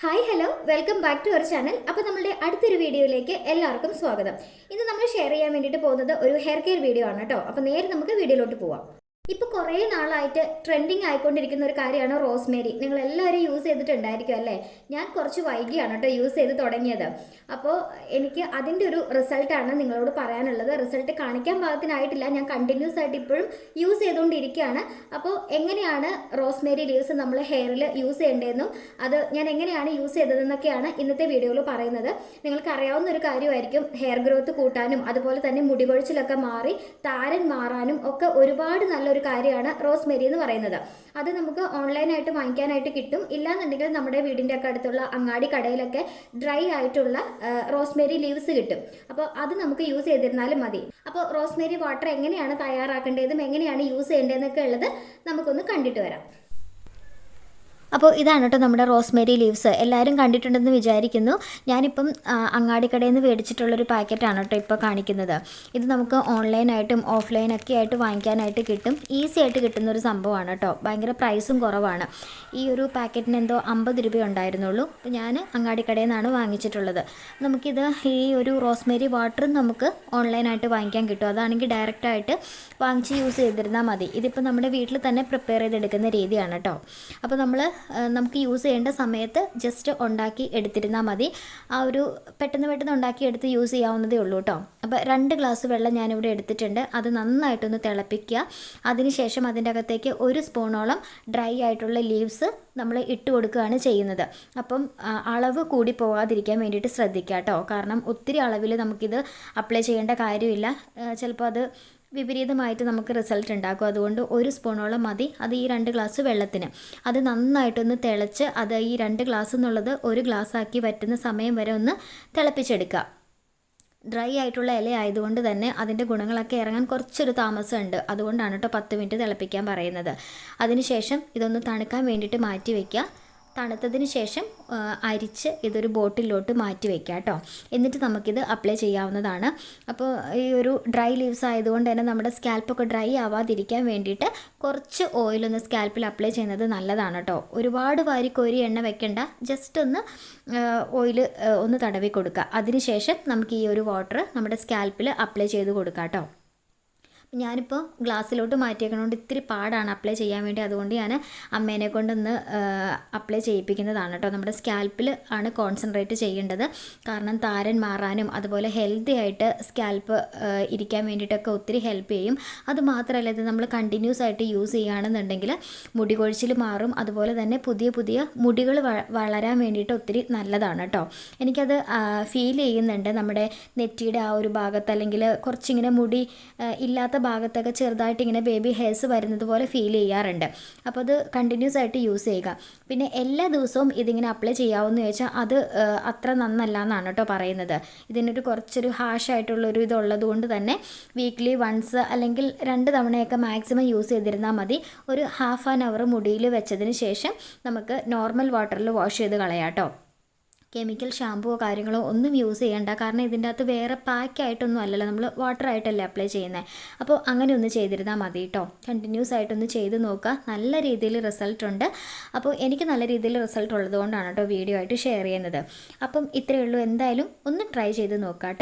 Hi hello welcome back to our channel. അപ്പോൾ നമ്മളുടെ അടുത്തൊരു വീഡിയോയിലേക്ക് എല്ലാവർക്കും സ്വാഗതം. ഇന്ന് നമ്മൾ ഷെയർ ചെയ്യാൻ വേണ്ടിയിട്ട് പോകുന്നത് ഒരു ഹെയർ കെയർ വീഡിയോ ആണ് കേട്ടോ. അപ്പോൾ നേരെ നമുക്ക് വീഡിയോയിലോട്ട് പോവാം. ഇപ്പോൾ കുറേ നാളായിട്ട് ട്രെൻഡിങ് ആയിക്കൊണ്ടിരിക്കുന്ന ഒരു കാര്യമാണ് റോസ്മേരി. നിങ്ങൾ എല്ലാവരും യൂസ് ചെയ്തിട്ടുണ്ടായിരിക്കും അല്ലേ? ഞാൻ കുറച്ച് വൈകിയാണ് കേട്ടോ യൂസ് ചെയ്ത് തുടങ്ങിയത്. അപ്പോൾ എനിക്ക് അതിൻ്റെ ഒരു റിസൾട്ടാണ് നിങ്ങളോട് പറയാനുള്ളത്. റിസൾട്ട് കാണിക്കാൻ പാകത്തിനായിട്ടില്ല, ഞാൻ കണ്ടിന്യൂസ് ആയിട്ട് ഇപ്പോഴും യൂസ് ചെയ്തുകൊണ്ടിരിക്കുകയാണ്. അപ്പോൾ എങ്ങനെയാണ് റോസ്മേരി ലീവ്സ് നമ്മൾ ഹെയറിൽ യൂസ് ചെയ്യേണ്ടതെന്നും അത് ഞാൻ എങ്ങനെയാണ് യൂസ് ചെയ്തതെന്നൊക്കെയാണ് ഇന്നത്തെ വീഡിയോയിൽ പറയുന്നത്. നിങ്ങൾക്ക് അറിയാവുന്ന ഒരു കാര്യമായിരിക്കും, ഹെയർ ഗ്രോത്ത് കൂട്ടാനും അതുപോലെ തന്നെ മുടി കൊഴിച്ചിലൊക്കെ മാറി താരൻ മാറാനും ഒക്കെ ഒരുപാട് നല്ലൊരു കാര്യമാണ് റോസ്മേരി എന്ന് പറയുന്നത്. അത് നമുക്ക് ഓൺലൈനായിട്ട് വാങ്ങിക്കാനായിട്ട് കിട്ടും. ഇല്ലാന്നുണ്ടെങ്കിൽ നമ്മുടെ വീടിൻ്റെ ഒക്കെ അടുത്തുള്ള അങ്ങാടി കടയിലൊക്കെ ഡ്രൈ ആയിട്ടുള്ള റോസ്മേരി ലീവ്സ് കിട്ടും. അപ്പോൾ അത് നമുക്ക് യൂസ് ചെയ്തിരുന്നാലും മതി. അപ്പോൾ റോസ്മേരി വാട്ടർ എങ്ങനെയാണ് തയ്യാറാക്കേണ്ടതും എങ്ങനെയാണ് യൂസ് ചെയ്യേണ്ടതെന്നൊക്കെ ഉള്ളത് നമുക്കൊന്ന് കണ്ടിട്ട് വരാം. അപ്പോൾ ഇതാണ് കേട്ടോ നമ്മുടെ റോസ്മേരി ലീവ്സ്. എല്ലാവരും കണ്ടിട്ടുണ്ടെന്ന് വിചാരിക്കുന്നു. ഞാനിപ്പം അങ്ങാടിക്കടയിൽ നിന്ന് മേടിച്ചിട്ടുള്ളൊരു പാക്കറ്റാണ് കേട്ടോ ഇപ്പോൾ കാണിക്കുന്നത്. ഇത് നമുക്ക് ഓൺലൈനായിട്ടും ഓഫ്ലൈനൊക്കെ ആയിട്ട് വാങ്ങിക്കാനായിട്ട് കിട്ടും. ഈസി ആയിട്ട് കിട്ടുന്ന ഒരു സംഭവമാണ് കേട്ടോ. ഭയങ്കര പ്രൈസും കുറവാണ്. ഈ ഒരു പാക്കറ്റിന് എന്തോ 50 രൂപ ഉണ്ടായിരുന്നുള്ളൂ. അപ്പോൾ ഞാൻ അങ്ങാടിക്കടയിൽ നിന്നാണ് വാങ്ങിച്ചിട്ടുള്ളത്. നമുക്കിത് ഈ ഒരു റോസ്മേരി വാട്ടറും നമുക്ക് ഓൺലൈനായിട്ട് വാങ്ങിക്കാൻ കിട്ടും. അതാണെങ്കിൽ ഡയറക്റ്റായിട്ട് വാങ്ങിച്ച് യൂസ് ചെയ്തിരുന്നാൽ മതി. ഇതിപ്പോൾ നമ്മുടെ വീട്ടിൽ തന്നെ പ്രിപ്പയർ ചെയ്തെടുക്കുന്ന രീതിയാണ് കേട്ടോ. അപ്പോൾ നമുക്ക് യൂസ് ചെയ്യേണ്ട സമയത്ത് ജസ്റ്റ് ഉണ്ടാക്കി എടുത്തിരുന്നാൽ മതി. ആ ഒരു പെട്ടെന്ന് ഉണ്ടാക്കി എടുത്ത് യൂസ് ചെയ്യാവുന്നതേ ഉള്ളൂ കേട്ടോ. അപ്പോൾ 2 ഗ്ലാസ് വെള്ളം ഞാനിവിടെ എടുത്തിട്ടുണ്ട്. അത് നന്നായിട്ടൊന്ന് തിളപ്പിക്കുക. അതിനുശേഷം അതിൻ്റെ അകത്തേക്ക് 1 സ്പൂണോളം ഡ്രൈ ആയിട്ടുള്ള ലീവ്സ് നമ്മൾ ഇട്ട് കൊടുക്കുകയാണ് ചെയ്യുന്നത്. അപ്പം അളവ് കൂടി പോകാതിരിക്കാൻ വേണ്ടിയിട്ട് ശ്രദ്ധിക്കുക കേട്ടോ. കാരണം ഒത്തിരി അളവിൽ നമുക്കിത് അപ്ലൈ ചെയ്യേണ്ട കാര്യമില്ല. ചിലപ്പോൾ അത് വിപരീതമായിട്ട് നമുക്ക് റിസൾട്ട് ഉണ്ടാക്കും. അതുകൊണ്ട് 1 സ്പൂണോളം മതി. അത് ഈ 2 ഗ്ലാസ് വെള്ളത്തിന്. അത് നന്നായിട്ടൊന്ന് തിളച്ച് അത് ഈ 2 ഗ്ലാസ് എന്നുള്ളത് 1 ഗ്ലാസ് ആക്കി വറ്റുന്ന സമയം വരെ ഒന്ന് തിളപ്പിച്ചെടുക്കുക. ഡ്രൈ ആയിട്ടുള്ള ഇല ആയതുകൊണ്ട് തന്നെ അതിൻ്റെ ഗുണങ്ങളൊക്കെ ഇറങ്ങാൻ കുറച്ചൊരു താമസമുണ്ട്. അതുകൊണ്ടാണ് കേട്ടോ 10 മിനിറ്റ് തിളപ്പിക്കാൻ പറയുന്നത്. അതിനുശേഷം ഇതൊന്ന് തണുക്കാൻ വേണ്ടിയിട്ട് മാറ്റി വയ്ക്കുക. തണുത്തതിന് ശേഷം അരിച്ച് ഇതൊരു ബോട്ടിലോട്ട് മാറ്റി വയ്ക്കുക കേട്ടോ. എന്നിട്ട് നമുക്കിത് അപ്ലൈ ചെയ്യാവുന്നതാണ്. അപ്പോൾ ഈ ഒരു ഡ്രൈ ലീവ്സ് ആയതുകൊണ്ട് തന്നെ നമ്മുടെ സ്കാൽപ്പൊക്കെ ഡ്രൈ ആവാതിരിക്കാൻ വേണ്ടിയിട്ട് കുറച്ച് ഓയിലൊന്ന് സ്കാൽപ്പിൽ അപ്ലൈ ചെയ്യുന്നത് നല്ലതാണ് കേട്ടോ. ഒരുപാട് വാരിക്കോരി എണ്ണ വെക്കേണ്ട, ജസ്റ്റ് ഒന്ന് ഓയിൽ ഒന്ന് തടവി കൊടുക്കുക. അതിനുശേഷം നമുക്ക് ഈ ഒരു വാട്ടർ നമ്മുടെ സ്കാൽപ്പിൽ അപ്ലൈ ചെയ്ത് കൊടുക്കാം കേട്ടോ. ഞാനിപ്പോൾ ഗ്ലാസ്സിലോട്ട് മാറ്റിയേക്കണോണ്ട് ഇത്തിരി പാടാണ് അപ്ലൈ ചെയ്യാൻ വേണ്ടി. അതുകൊണ്ട് ഞാൻ അമ്മേനെ കൊണ്ടൊന്ന് അപ്ലൈ ചെയ്യിപ്പിക്കുന്നതാണ് കേട്ടോ. നമ്മുടെ സ്കാൽപ്പിൽ ആണ് കോൺസെൻട്രേറ്റ് ചെയ്യേണ്ടത്. കാരണം താരൻ മാറാനും അതുപോലെ ഹെൽത്തി ആയിട്ട് സ്കാൽപ്പ് ഇരിക്കാൻ വേണ്ടിയിട്ടൊക്കെ ഒത്തിരി ഹെൽപ്പ് ചെയ്യും. അതുമാത്രമല്ല, ഇത് നമ്മൾ കണ്ടിന്യൂസ് ആയിട്ട് യൂസ് ചെയ്യുകയാണെന്നുണ്ടെങ്കിൽ മുടി കൊഴിച്ചിൽ മാറും. അതുപോലെ തന്നെ പുതിയ മുടികൾ വളരാൻ വേണ്ടിയിട്ട് ഒത്തിരി നല്ലതാണ് കേട്ടോ. എനിക്കത് ഫീൽ ചെയ്യുന്നുണ്ട്. നമ്മുടെ നെറ്റിയുടെ ആ ഒരു ഭാഗത്ത് അല്ലെങ്കിൽ കുറച്ചിങ്ങനെ മുടി ഇല്ലാത്ത ഭാഗത്തൊക്കെ ചെറുതായിട്ട് ഇങ്ങനെ ബേബി ഹെയർസ് വരുന്നത് പോലെ ഫീൽ ചെയ്യാറുണ്ട്. അപ്പോൾ അത് കണ്ടിന്യൂസ് ആയിട്ട് യൂസ് ചെയ്യുക. പിന്നെ എല്ലാ ദിവസവും ഇതിങ്ങനെ അപ്ലൈ ചെയ്യാവുമെന്ന് ചോദിച്ചാൽ അത് അത്ര നന്നല്ല എന്നാണ് കേട്ടോ പറയുന്നത്. ഇതിനൊരു കുറച്ചൊരു ഹാഷായിട്ടുള്ളൊരു ഇതുള്ളത് കൊണ്ട് തന്നെ വീക്ക്ലി വൺസ് അല്ലെങ്കിൽ 2 തവണയൊക്കെ മാക്സിമം യൂസ് ചെയ്തിരുന്നാൽ മതി. ഒരു ഹാഫ് ആൻ അവർ മുടിയിൽ വെച്ചതിന് ശേഷം നമുക്ക് നോർമൽ വാട്ടറിൽ വാഷ് ചെയ്ത് കളയാം കേട്ടോ. കെമിക്കൽ ഷാമ്പുവോ കാര്യങ്ങളോ ഒന്നും യൂസ് ചെയ്യേണ്ട. കാരണം ഇതിൻ്റെ അകത്ത് വേറെ പാക്കായിട്ടൊന്നും അല്ലല്ലോ, നമ്മൾ വാട്ടറായിട്ടല്ലേ അപ്ലൈ ചെയ്യുന്നത്. അപ്പോൾ അങ്ങനെ ഒന്ന് ചെയ്തിരുന്നാൽ മതി കേട്ടോ. കണ്ടിന്യൂസ് ആയിട്ടൊന്ന് ചെയ്ത് നോക്കുക. നല്ല രീതിയിൽ റിസൾട്ട് ഉണ്ട്. അപ്പോൾ എനിക്ക് നല്ല രീതിയിൽ റിസൾട്ട് ഉള്ളതുകൊണ്ടാണ് കേട്ടോ വീഡിയോ ആയിട്ട് ഷെയർ ചെയ്യുന്നത്. അപ്പം ഇത്രയേ ഉള്ളൂ. എന്തായാലും ഒന്ന് ട്രൈ ചെയ്ത് നോക്കാം കേട്ടോ.